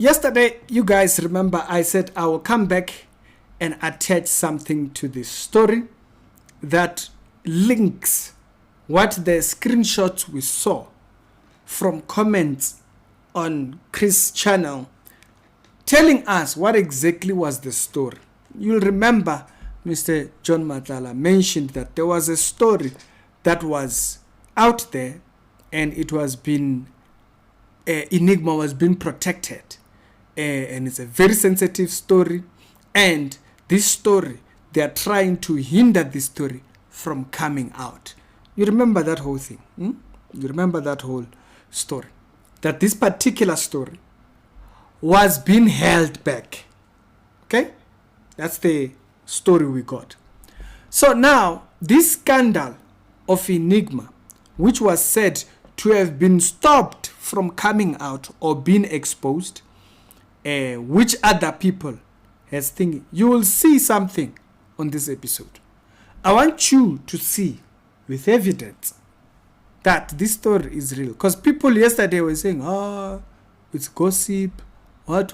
Yesterday, you guys remember I said I will come back and attach something to this story that links what the screenshots we saw from comments on Chris' channel telling us what exactly was the story. You'll remember Mr. John Matala mentioned that there was a story that was out there and it was been Enigma was being protected, and it's a very sensitive story, and this story they are trying to hinder this story from coming out. You remember that whole thing? You remember that whole story, that this particular story was being held back. Okay, that's the story we got. So now this scandal of Enigma, which was said to have been stopped from coming out or being exposed, which other people has thinking, you will see something on this episode. I want you to see with evidence that this story is real, because people yesterday were saying, it's gossip, what.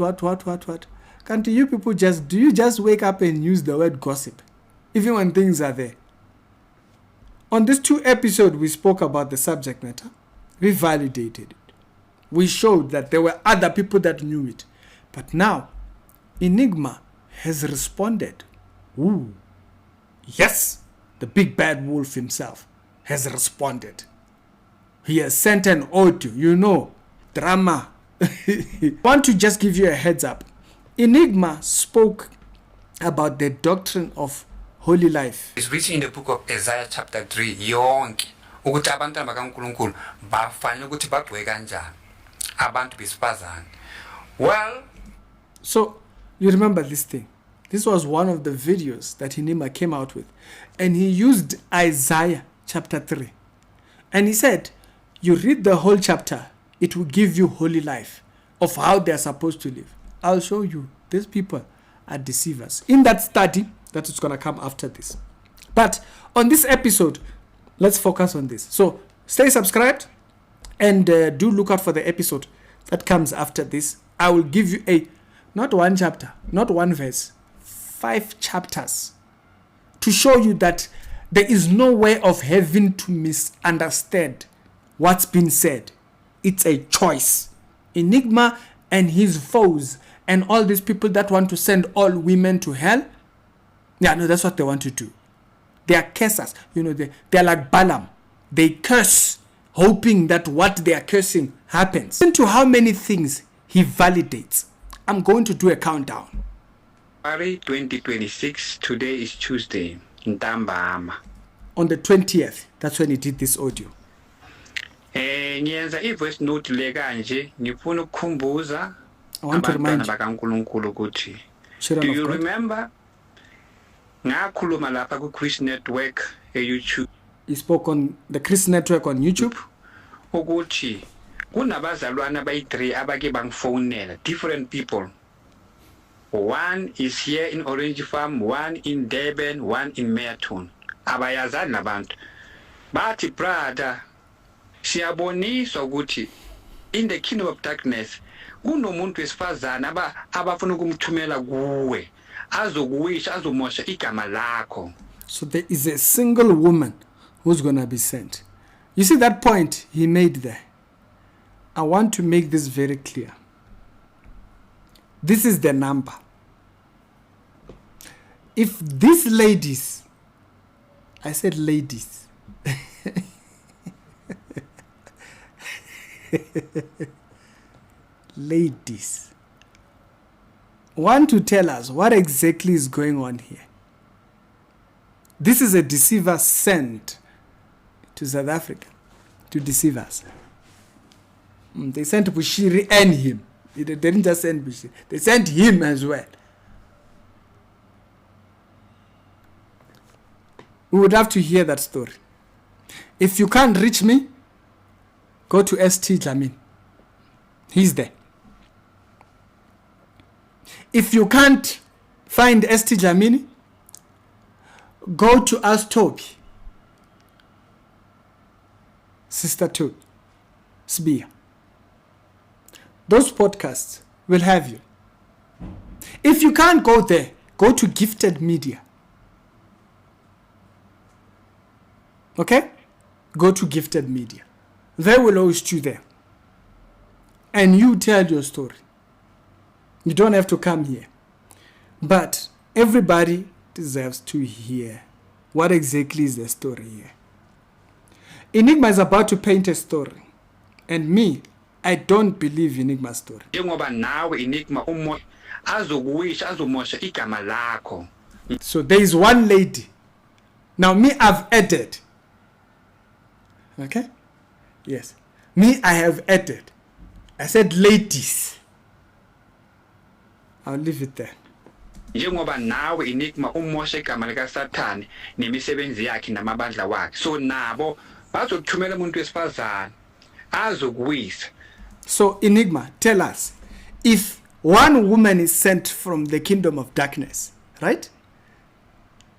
Can't you people do you just wake up and use the word gossip even when things are there? On these 2 episodes we spoke about the subject matter, we validated it, we showed that there were other people that knew it, but now Enigma has responded. Ooh, yes, the big bad wolf himself has responded. He has sent an audio, drama. I want to just give you a heads up. Enigma spoke about the doctrine of holy life. It's written in the book of Isaiah chapter 3 yonke ukuthi abantwana bakaNkulunkulu bafanele ukuthi bagcwe kanjani abantu besifazane. Well, so you remember this thing. This was one of the videos that Enigma came out with, and he used Isaiah chapter 3, and he said, you read the whole chapter, it will give you holy life of how they are supposed to live. I'll show you. These people are deceivers. In that study, that is going to come after this. But on this episode, let's focus on this. So stay subscribed and do look out for the episode that comes after this. I will give you not one chapter, not one verse, 5 chapters to show you that there is no way of having to misunderstand what's been said. It's a choice. Enigma and his foes and all these people that want to send all women to hell, that's what they want to do. They are cursers. They are like Balaam. They curse, hoping that what they are cursing happens. Listen to how many things he validates. I'm going to do a countdown. February 2026, today is Tuesday. Ntambama. On the 20th, that's when he did this audio. Ngiyenza ivoice note le kanje ngifuna ukukhumbuza I want to remind you. bakaNkulunkulu ukuthi, Children do of you God, remember ngakhuluma lapha ku Chris Network YouTube? he spoke on the Chris Network on YouTube Ukuthi kunabazalwana abayi3 abake bangifonela, different people. One is here in Orange Farm, one in Durban, one in Merton. Abayazani nabantu. Bathi brother, siyaboniswa ukuthi in the kingdom of darkness kunomuntu wesifazana abafuna ukumthumela kuwe azokuwisha azomosha igama lakho. So there is a single woman who's going to be sent. You see that point he made there? I want to make this very clear. This is the number. If these ladies, I said ladies, ladies, want to tell us what exactly is going on here. This is a deceiver sent to South Africa to deceive us. They sent Bushiri and him. They didn't just send Bushiri. They sent him as well. We would have to hear that story. If you can't reach me, go to ST Jamin. He's there. If you can't find ST Jamini, go to Ask Toby. Sister 2, Sbia. Those podcasts will have you. If you can't go there, go to Gifted Media. Okay? Go to Gifted Media. They will host you there. And you tell your story. You don't have to come here. But everybody deserves to hear what exactly is the story here. Enigma is about to paint a story. And me, I don't believe Enigma's story. Njengoba nawe Enigma azokuwisha azomosha igama lakho. So there is one lady. Now me, I've added. Okay? Yes. Me, I have added. I said ladies. I'll leave it there. Njengoba nawe Enigma umosha igama lika Sathane nemisebenzi yakhe namabandla wakhe. So nabo bazokuthumela umuntu wesifazane azokuwisa. So Enigma, tell us, if one woman is sent from the kingdom of darkness, right?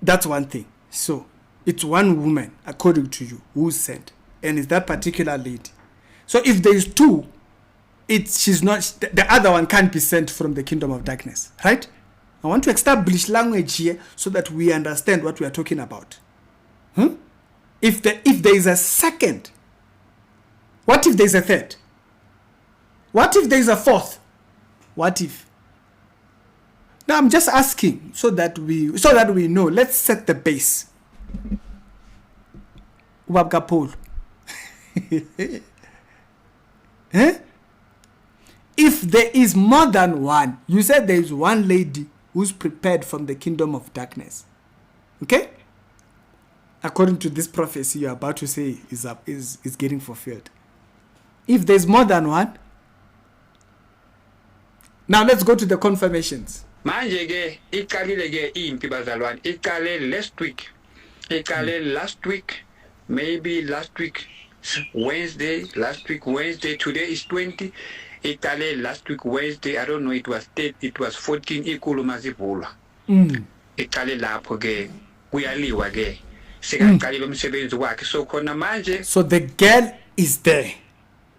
That's one thing. So it's one woman, according to you, who's sent, and it's that particular lady. So if there is two, she's not. The other one can't be sent from the kingdom of darkness, right? I want to establish language here so that we understand what we are talking about. If there is a second, what if there is a third? What if there is a fourth? What if? Now I'm just asking so that we know. Let's set the base. Wabgapol. If there is more than one, you said there is one lady who's prepared from the kingdom of darkness. Okay? According to this prophecy you're about to say is getting fulfilled. If there's more than one, now let's go to the confirmations. Manje ke iqalile ke impi bazalwane iqale last week. Iqale last week, maybe last week Wednesday, today is 20. Iqale last week Wednesday, I don't know, it was 14 ikhuluma zivulwa. Iqale lapho ke kuyaliwa ke. Sekaqalile umsebenzi wakhe. So khona manje, so the girl is there.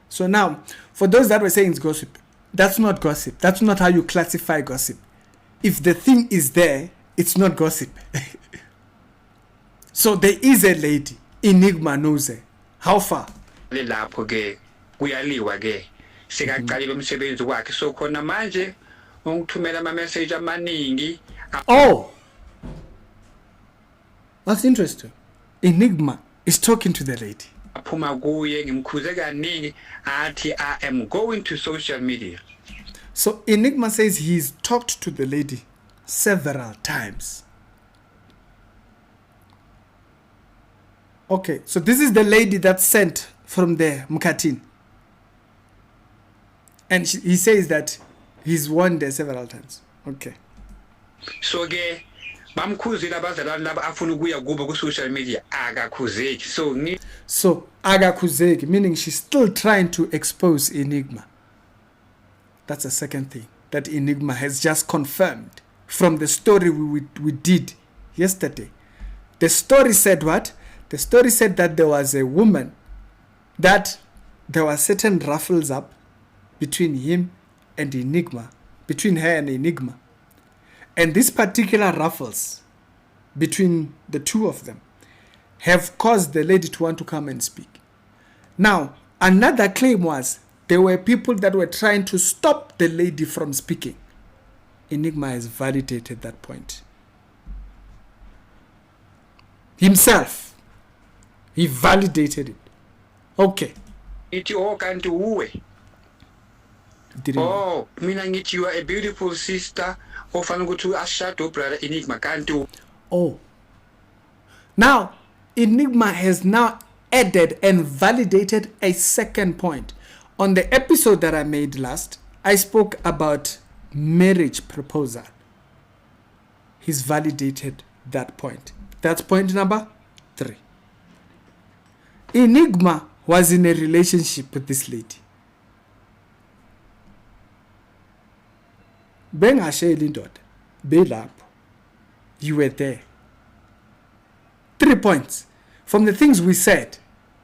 So now, for those that were saying it's gossip, that's not gossip. That's not how you classify gossip. If the thing is there, it's not gossip. So there is a lady. Enigma knows her. How far? Lapho ke kuyaliwa ke. Sekaqalile umsebenzi wakhe. So khona manje ungithumela ama message amaningi. Oh. That's interesting. Enigma is talking to the lady. Aphuma kuye ngimkhuze kaningi athi I am going to social media. So Enigma says he's talked to the lady several times. Okay, so this is the lady that's sent from the Mkatin. And he says that he's warned her several times. Okay. So ke bamkhuzile abazalwane laba afuna ukuya kubo ku social media akakhuzeki. So agakhuzeki, meaning she's still trying to expose Enigma. That's the second thing that Enigma has just confirmed from the story we did yesterday. The story said what? The story said that there was a woman, that there were certain ruffles up between him and Enigma, between her and Enigma. And these particular ruffles between the two of them have caused the lady to want to come and speak. Now, another claim was there were people that were trying to stop the lady from speaking. Enigma has validated that point. Himself. He validated it. Okay. Ithi kanti uwe. Oh, mina ngithi you are a beautiful sister. Ofana ukuthi ashado brother Enigma kanti. Oh. Now, Enigma has now added and validated a second point. On the episode that I made last, I spoke about marriage proposal. He's validated that point. That's point number 3. Enigma was in a relationship with this lady. Bengashayeli indoda, belapho. You were there. 3 points from the things we said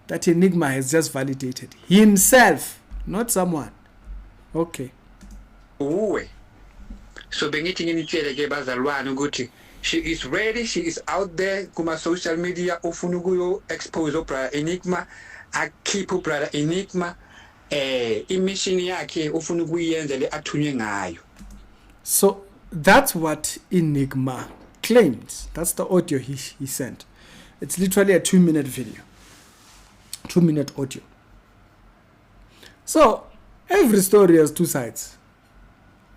that Enigma has just validated himself, not someone. Okay. uwe. So bengithi nginitshele ke bazalwane ukuthi she is ready, she is out there kuma social media ufuna ukuyo expose brother Enigma, akhiphe brother Enigma imission yakhe ufuna ukuyenza le athunywe ngayo. So that's what Enigma claims. That's the audio he sent. It's literally a 2-minute video. 2-minute audio. So every story has two sides.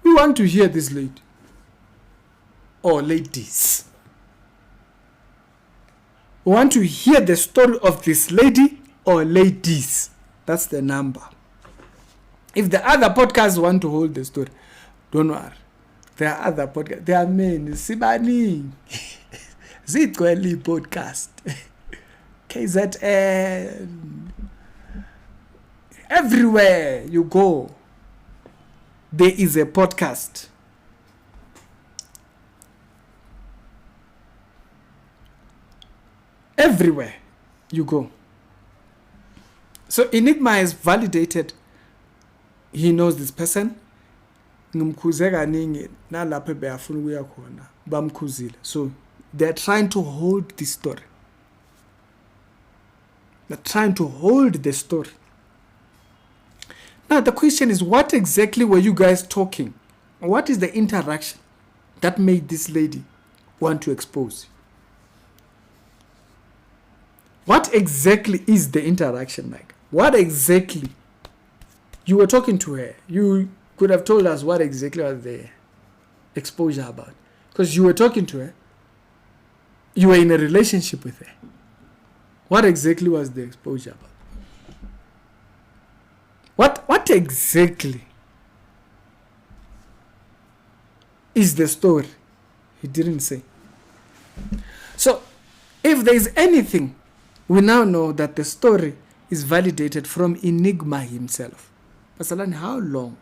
We want to hear this lady or ladies. We want to hear the story of this lady or ladies. That's the number. If the other podcasts want to hold the story, don't worry. There are other podcasts. There are many. Sibani. Zitkweli podcast. KZN. Everywhere you go, there is a podcast. Everywhere you go. So Enigma is validated. He knows this person. So they're trying to hold this story. They're trying to hold the story. Now the question is, what exactly were you guys talking? What is the interaction that made this lady want to expose? What exactly is the interaction like? What exactly? You were talking to her. You could have told us what exactly was the exposure about. Because you were talking to her. You were in a relationship with her. What exactly was the exposure about? What exactly is the story? He didn't say. So, if there is anything, we now know that the story is validated from Enigma himself. Pasalani, how long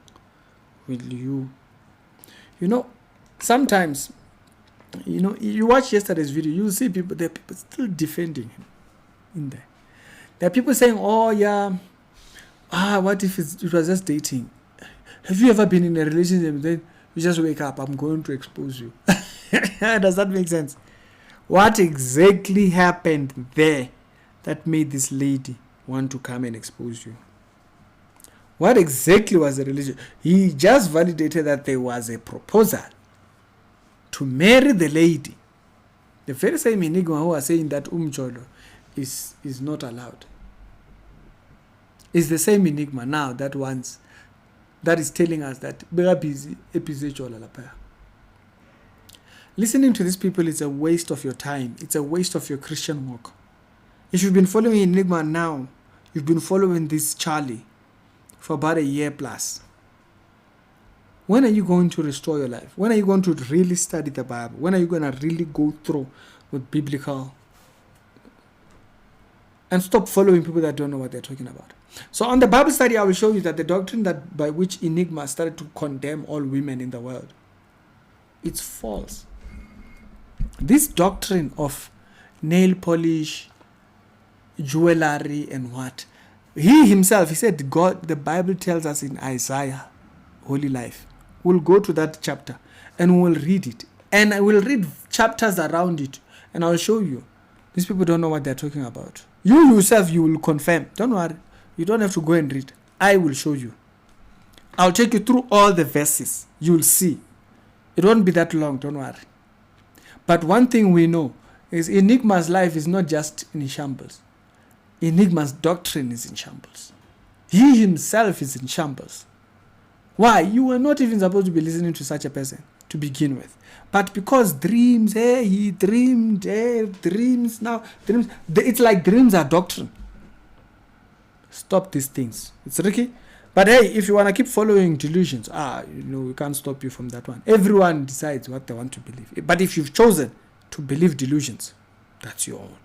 will you sometimes, you watch yesterday's video, you see there are people still defending him in there. There are people saying, oh yeah, what if it was just dating? Have you ever been in a relationship and then you just wake up, I'm going to expose you? Does that make sense? What exactly happened there that made this lady want to come and expose you? What exactly was the relationship? He just validated that there was a proposal to marry the lady. The very same Enigma who are saying that umjolo is not allowed. It's the same Enigma now that is telling us that busy episode. Listening to these people is a waste of your time. It's a waste of your Christian walk. If you've been following Enigma now, you've been following this Charlie for about a year plus. When are you going to restore your life? When are you going to really study the Bible? When are you going to really go through with biblical and stop following people that don't know what they're talking about? So on the Bible study, I will show you that the doctrine that by which Enigma started to condemn all women in the world, it's false. This doctrine of nail polish, jewelry, and what? He himself, he said, God, the Bible tells us in Isaiah, Holy Life. We'll go to that chapter and we'll read it. And I will read chapters around it. And I'll show you. These people don't know what they're talking about. You yourself, you will confirm. Don't worry. You don't have to go and read. I will show you. I'll take you through all the verses. You'll see. It won't be that long. Don't worry. But one thing we know is Enigma's life is not just in shambles. Enigma's doctrine is in shambles. He himself is in shambles. Why? You were not even supposed to be listening to such a person to begin with. But because dreams, he dreamed, dreams now, dreams. It's like dreams are doctrine. Stop these things. It's tricky. But hey, if you want to keep following delusions, we can't stop you from that one. Everyone decides what they want to believe. But if you've chosen to believe delusions, that's your own.